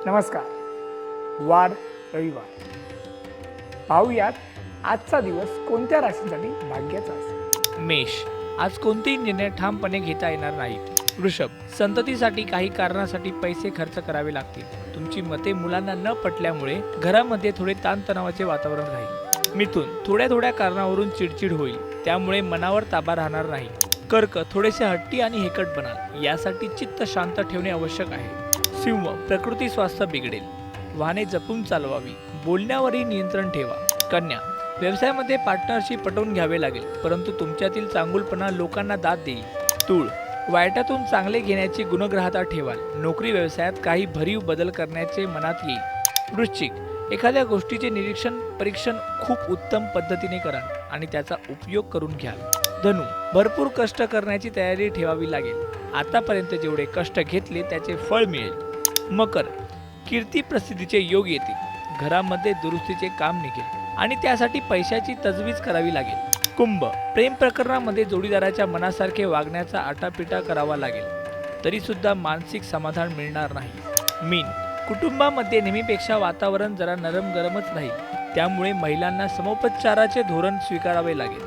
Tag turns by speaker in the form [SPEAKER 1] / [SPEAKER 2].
[SPEAKER 1] नमस्कार. वार रविवार पाहूयात आजचा दिवस कोणत्या राशींसाठी भाग्याचा असेल.
[SPEAKER 2] मेष, आज कोणतेही निर्णय ठामपणे घेता येणार नाही. वृषभ, संततीसाठी काही कारणासाठी पैसे खर्च करावे लागतील. तुमची मते मुलांना न पटल्यामुळे घरामध्ये थोडे ताणतणावाचे वातावरण राहील. मिथुन, थोड्या थोड्या कारणावरून चिडचिड होईल, त्यामुळे मनावर ताबा राहणार नाही. कर्क, थोडेसे हट्टी आणि हेकट बनाल, यासाठी चित्त शांत ठेवणे आवश्यक आहे. सिंह, प्रकृती स्वास्थ्य बिघडेल, वाहने जपून चालवावी, बोलण्यावरही नियंत्रण ठेवा. कन्या, व्यवसायामध्ये पार्टनरशी पटवून घ्यावे लागेल, परंतु तुमच्यातील चांगुलपणा लोकांना दाद देईल. तूळ, वाईटातून चांगले घेण्याची गुणग्राहता ठेवाल. नोकरी व्यवसायात काही भरीव बदल करण्याचे मनात येईल. वृश्चिक, एखाद्या गोष्टीचे परीक्षण खूप उत्तम पद्धतीने कराल आणि त्याचा उपयोग करून घ्याल. धनु, भरपूर कष्ट करण्याची तयारी ठेवावी लागेल. आतापर्यंत जेवढे कष्ट घेतले त्याचे फळ मिळेल. मकर, कीर्ती प्रसिद्धीचे योग येतील. घरामध्ये दुरुस्तीचे काम निघेल आणि त्यासाठी पैशाची तजवीज करावी लागेल. कुंभ, प्रेम प्रकरणामध्ये जोडीदाराच्या मनासारखे वागण्याचा आटापिटा करावा लागेल, तरी सुद्धा मानसिक समाधान मिळणार नाही. मीन, कुटुंबामध्ये नेहमीपेक्षा वातावरण जरा नरम गरमच राहील, त्यामुळे महिलांना समोपचाराचे धोरण स्वीकारावे लागेल.